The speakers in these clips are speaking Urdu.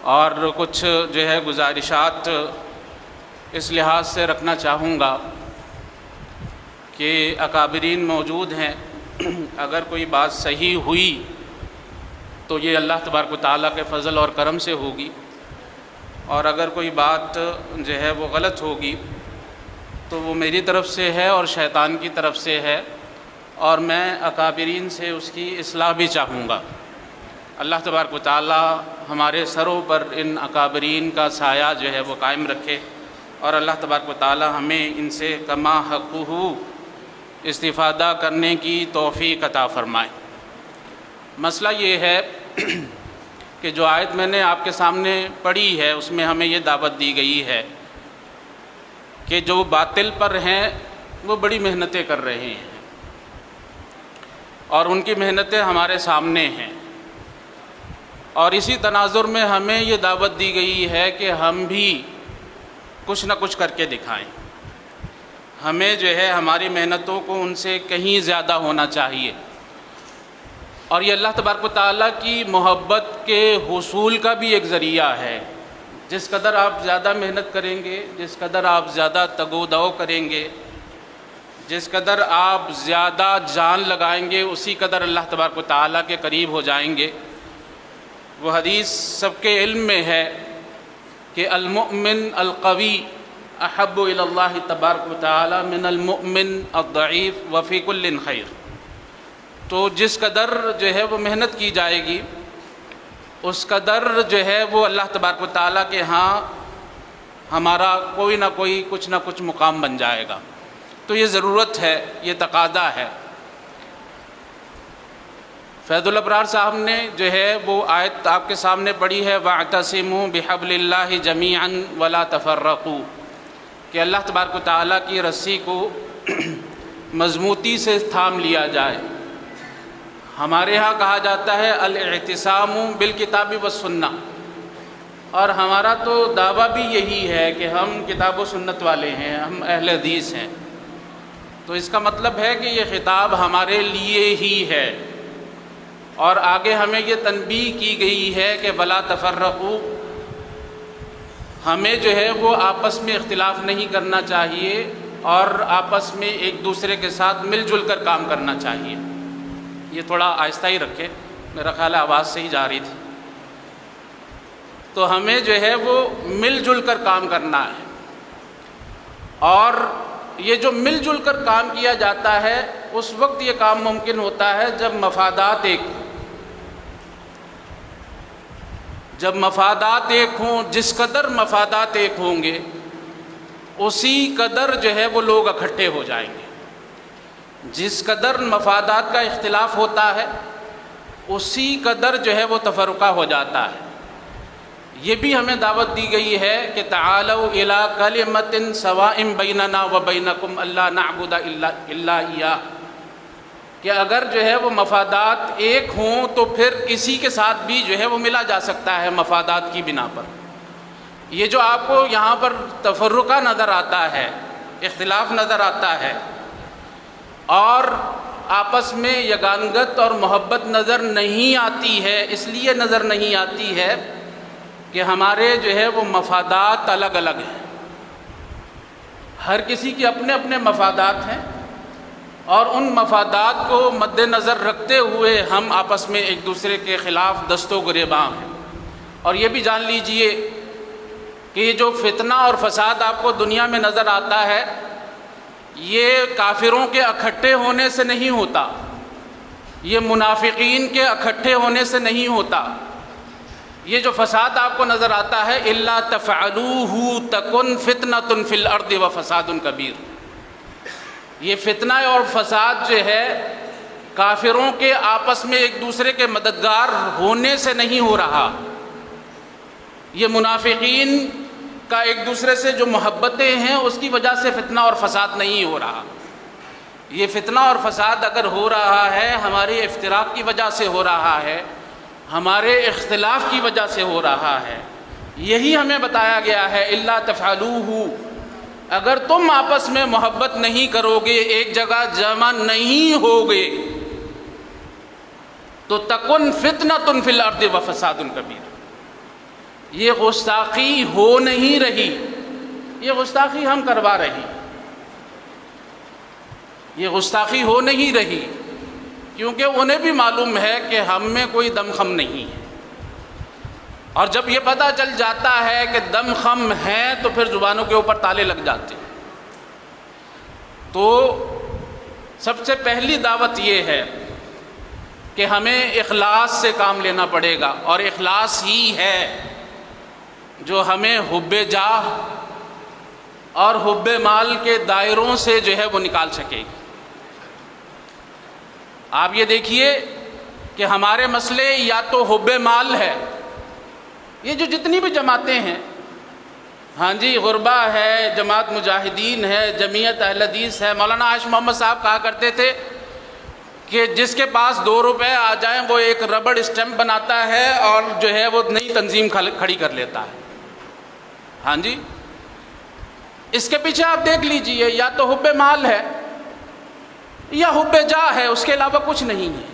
اور کچھ جو ہے گزارشات اس لحاظ سے رکھنا چاہوں گا کہ اکابرین موجود ہیں، اگر کوئی بات صحیح ہوئی تو یہ اللہ تبارک و تعالیٰ کے فضل اور کرم سے ہوگی، اور اگر کوئی بات جو ہے وہ غلط ہوگی تو وہ میری طرف سے ہے اور شیطان کی طرف سے ہے، اور میں اکابرین سے اس کی اصلاح بھی چاہوں گا۔ اللہ تبارک و تعالیٰ ہمارے سروں پر ان اکابرین کا سایہ جو ہے وہ قائم رکھے، اور اللہ تبارک و تعالیٰ ہمیں ان سے کما حقہ استفادہ کرنے کی توفیق عطا فرمائے۔ مسئلہ یہ ہے کہ جو آیت میں نے آپ کے سامنے پڑھی ہے اس میں ہمیں یہ دعوت دی گئی ہے کہ جو باطل پر ہیں وہ بڑی محنتیں کر رہے ہیں، اور ان کی محنتیں ہمارے سامنے ہیں، اور اسی تناظر میں ہمیں یہ دعوت دی گئی ہے کہ ہم بھی کچھ نہ کچھ کر کے دکھائیں۔ ہمیں جو ہے ہماری محنتوں کو ان سے کہیں زیادہ ہونا چاہیے، اور یہ اللہ تبارک و تعالیٰ کی محبت کے حصول کا بھی ایک ذریعہ ہے۔ جس قدر آپ زیادہ محنت کریں گے، جس قدر آپ زیادہ تگ و دو کریں گے، جس قدر آپ زیادہ جان لگائیں گے، اسی قدر اللہ تبارک و تعالیٰ کے قریب ہو جائیں گے۔ وہ حدیث سب کے علم میں ہے کہ المؤمن القوی احب الی اللہ تبارک و تعالی من المؤمن الضعیف وفی کل خیر۔ تو جس قدر جو ہے وہ محنت کی جائے گی اس قدر جو ہے وہ اللہ تبارک و تعالیٰ کے ہاں ہمارا کوئی نہ کوئی کچھ نہ کچھ مقام بن جائے گا۔ تو یہ ضرورت ہے، یہ تقاضا ہے۔ فیض الابرار صاحب نے جو ہے وہ آیت آپ کے سامنے پڑھی ہے، وَاعْتَصِمُوا بِحَبْلِ اللَّهِ جَمِيعًا وَلَا تَفَرَّقُوا، کہ اللہ تبارک و تعالیٰ کی رسی کو مضبوطی سے تھام لیا جائے۔ ہمارے ہاں کہا جاتا ہے الاعتصام بالکتاب والسنہ، اور ہمارا تو دعویٰ بھی یہی ہے کہ ہم کتاب و سنت والے ہیں، ہم اہل حدیث ہیں۔ تو اس کا مطلب ہے کہ یہ خطاب ہمارے لیے ہی ہے، اور آگے ہمیں یہ تنبیہ کی گئی ہے کہ ولا تفرقوا، ہمیں جو ہے وہ آپس میں اختلاف نہیں کرنا چاہیے، اور آپس میں ایک دوسرے کے ساتھ مل جل کر کام کرنا چاہیے۔ یہ تھوڑا آہستہ ہی رکھے، میرا خیال ہے آواز سے ہی جا رہی تھی۔ تو ہمیں جو ہے وہ مل جل کر کام کرنا ہے، اور یہ جو مل جل کر کام کیا جاتا ہے اس وقت یہ کام ممکن ہوتا ہے جب مفادات ایک ہوں۔ جس قدر مفادات ایک ہوں گے اسی قدر جو ہے وہ لوگ اکٹھے ہو جائیں گے۔ جس قدر مفادات کا اختلاف ہوتا ہے اسی قدر جو ہے وہ تفرقہ ہو جاتا ہے۔ یہ بھی ہمیں دعوت دی گئی ہے کہ تعالوا الی کلمۃ سواء بیننا وبینکم الا نعبد الا ایاہ، کہ اگر جو ہے وہ مفادات ایک ہوں تو پھر کسی کے ساتھ بھی جو ہے وہ ملا جا سکتا ہے مفادات کی بنا پر۔ یہ جو آپ کو یہاں پر تفرقہ نظر آتا ہے، اختلاف نظر آتا ہے، اور آپس میں یگانگت اور محبت نظر نہیں آتی ہے، اس لیے نظر نہیں آتی ہے کہ ہمارے جو ہے وہ مفادات الگ الگ ہیں۔ ہر کسی کے اپنے اپنے مفادات ہیں، اور ان مفادات کو مد نظر رکھتے ہوئے ہم آپس میں ایک دوسرے کے خلاف دست و گریباں ہیں۔ اور یہ بھی جان لیجئے کہ یہ جو فتنہ اور فساد آپ کو دنیا میں نظر آتا ہے یہ کافروں کے اکٹھے ہونے سے نہیں ہوتا، یہ منافقین کے اکٹھے ہونے سے نہیں ہوتا۔ یہ جو فساد آپ کو نظر آتا ہے الا تفعلوه تکن فتنۃ فی الارض وفساد کبیر، یہ فتنہ اور فساد جو ہے کافروں کے آپس میں ایک دوسرے کے مددگار ہونے سے نہیں ہو رہا، یہ منافقین کا ایک دوسرے سے جو محبتیں ہیں اس کی وجہ سے فتنہ اور فساد نہیں ہو رہا۔ یہ فتنہ اور فساد اگر ہو رہا ہے ہمارے افتراق کی وجہ سے ہو رہا ہے، ہمارے اختلاف کی وجہ سے ہو رہا ہے۔ یہی ہمیں بتایا گیا ہے الا تفعلوه، اگر تم آپس میں محبت نہیں کرو گے، ایک جگہ جمع نہیں ہوگے، تو تکن فتنۃ فی الارض وفساد کبیر، یہ گستاخی ہو نہیں رہی، یہ گستاخی ہم کروا رہے، یہ گستاخی ہو نہیں رہی، کیونکہ انہیں بھی معلوم ہے کہ ہم میں کوئی دم خم نہیں ہے، اور جب یہ پتہ چل جاتا ہے کہ دم خم ہے تو پھر زبانوں کے اوپر تالے لگ جاتے ہیں۔ تو سب سے پہلی دعوت یہ ہے کہ ہمیں اخلاص سے کام لینا پڑے گا، اور اخلاص ہی ہے جو ہمیں حب جاہ اور حب مال کے دائروں سے جو ہے وہ نکال سکے گی۔ آپ یہ دیکھیے کہ ہمارے مسئلے یا تو حب مال ہے، یہ جو جتنی بھی جماعتیں ہیں، ہاں جی، غربا ہے، جماعت مجاہدین ہے، جمعیت اہل حدیث ہے، مولانا عائش محمد صاحب کہا کرتے تھے کہ جس کے پاس 2 روپے آ جائیں وہ ایک ربڑ اسٹمپ بناتا ہے اور جو ہے وہ نئی تنظیم کھڑی کر لیتا ہے۔ ہاں جی، اس کے پیچھے آپ دیکھ لیجئے، یا تو حب مال ہے یا حب جاہ ہے، اس کے علاوہ کچھ نہیں ہے۔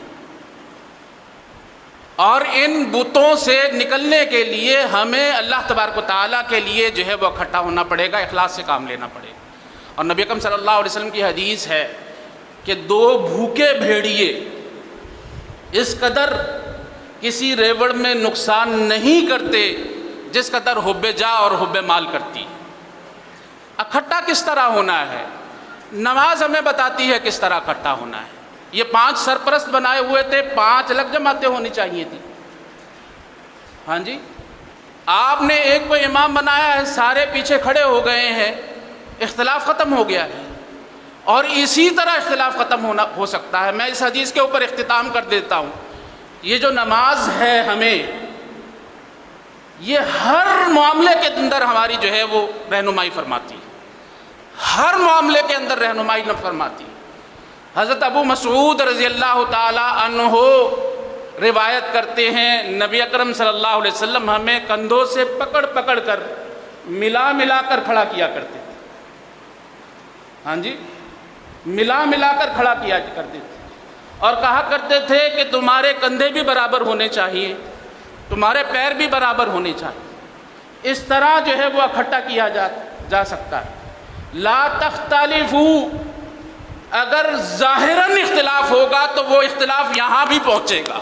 اور ان بتوں سے نکلنے کے لیے ہمیں اللہ تبارک و تعالیٰ کے لیے جو ہے وہ اکٹھا ہونا پڑے گا، اخلاص سے کام لینا پڑے گا۔ اور نبی اکرم صلی اللہ علیہ وسلم کی حدیث ہے کہ 2 بھوکے بھیڑیے اس قدر کسی ریوڑ میں نقصان نہیں کرتے جس قدر حب جاہ اور حب مال کرتی۔ اکٹھا کس طرح ہونا ہے؟ نماز ہمیں بتاتی ہے کس طرح اکٹھا ہونا ہے۔ یہ 5 سرپرست بنائے ہوئے تھے، 5 الگ جماعتیں ہونی چاہیے تھی۔ ہاں جی، آپ نے ایک کو امام بنایا ہے، سارے پیچھے کھڑے ہو گئے ہیں، اختلاف ختم ہو گیا ہے۔ اور اسی طرح اختلاف ختم ہو سکتا ہے۔ میں اس حدیث کے اوپر اختتام کر دیتا ہوں۔ یہ جو نماز ہے ہمیں، یہ ہر معاملے کے اندر ہماری جو ہے وہ رہنمائی فرماتی ہے، ہر معاملے کے اندر رہنمائی فرماتی ہے۔ حضرت ابو مسعود رضی اللہ تعالی عنہ روایت کرتے ہیں، نبی اکرم صلی اللہ علیہ وسلم ہمیں کندھوں سے پکڑ پکڑ کر ملا کر کھڑا کیا کرتے تھے۔ ہاں جی، ملا کر کھڑا کیا کرتے تھے، اور کہا کرتے تھے کہ تمہارے کندھے بھی برابر ہونے چاہیے، تمہارے پیر بھی برابر ہونے چاہیے۔ اس طرح جو ہے وہ اکٹھا کیا جا سکتا ہے۔ لا تختلفوا، اگر ظاہراً اختلاف ہوگا تو وہ اختلاف یہاں بھی پہنچے گا۔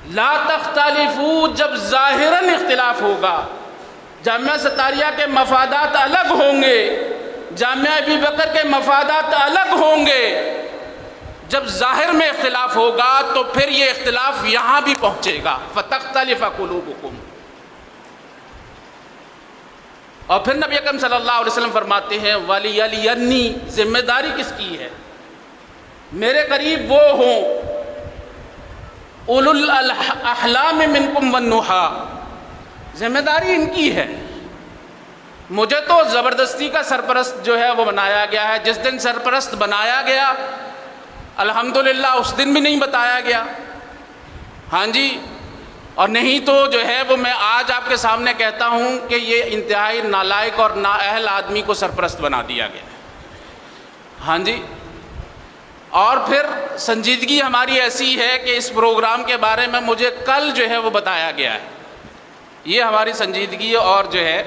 لا تختلفوا، جب ظاہراً اختلاف ہوگا، جامعہ ستاریہ کے مفادات الگ ہوں گے، جامعہ ابی بکر کے مفادات الگ ہوں گے، جب ظاہر میں اختلاف ہوگا تو پھر یہ اختلاف یہاں بھی پہنچے گا۔ فتختلف قلوبکم، اور پھر نبی اکرم صلی اللہ علیہ وسلم فرماتے ہیں وَلِيَلِيَنِّي، ذمہ داری کس کی ہے؟ میرے قریب وہ ہوں اولو الاحلام منکم والنہی، ذمہ داری ان کی ہے۔ مجھے تو زبردستی کا سرپرست جو ہے وہ بنایا گیا ہے۔ جس دن سرپرست بنایا گیا الحمدللہ اس دن بھی نہیں بتایا گیا، ہاں جی، اور نہیں تو جو ہے وہ میں آج آپ کے سامنے کہتا ہوں کہ یہ انتہائی نالائق اور نااہل آدمی کو سرپرست بنا دیا گیا، ہاں جی۔ اور پھر سنجیدگی ہماری ایسی ہے کہ اس پروگرام کے بارے میں مجھے کل جو ہے وہ بتایا گیا ہے۔ یہ ہماری سنجیدگی اور جو ہے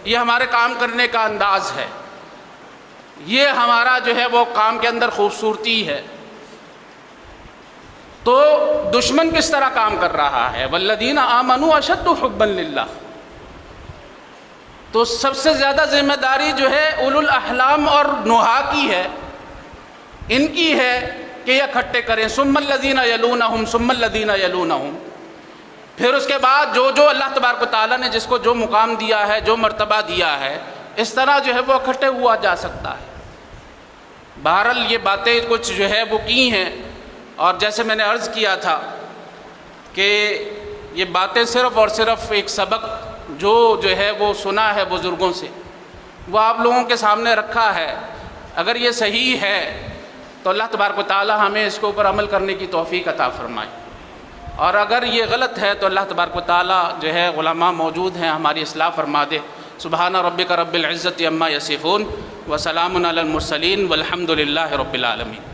یہ ہمارے کام کرنے کا انداز ہے، یہ ہمارا جو ہے وہ کام کے اندر خوبصورتی ہے۔ تو دشمن کس طرح کام کر رہا ہے؟ والذین آمنوا اشد حبا للہ، تو سب سے زیادہ ذمہ داری جو ہے اولو الاحلام اور نہا کی ہے، ان کی ہے کہ یہ اکٹھے کریں۔ ثم الذین یلونہم ثم الذین یلونہم، پھر اس کے بعد جو جو اللہ تبارک و تعالیٰ نے جس کو جو مقام دیا ہے، جو مرتبہ دیا ہے، اس طرح جو ہے وہ اکٹھے ہوا جا سکتا ہے۔ بہرحال یہ باتیں کچھ جو ہے وہ کی ہیں، اور جیسے میں نے عرض کیا تھا کہ یہ باتیں صرف اور صرف ایک سبق جو ہے وہ سنا ہے بزرگوں سے، وہ آپ لوگوں کے سامنے رکھا ہے۔ اگر یہ صحیح ہے تو اللہ تبارک و تعالی ہمیں اس کے اوپر عمل کرنے کی توفیق عطا فرمائے، اور اگر یہ غلط ہے تو اللہ تبارک و تعالی جو ہے علماء موجود ہیں، ہماری اصلاح فرما دے۔ سبحان ربک رب العزت عما یصفون وسلام علی المرسلین والحمد للہ رب العالمین۔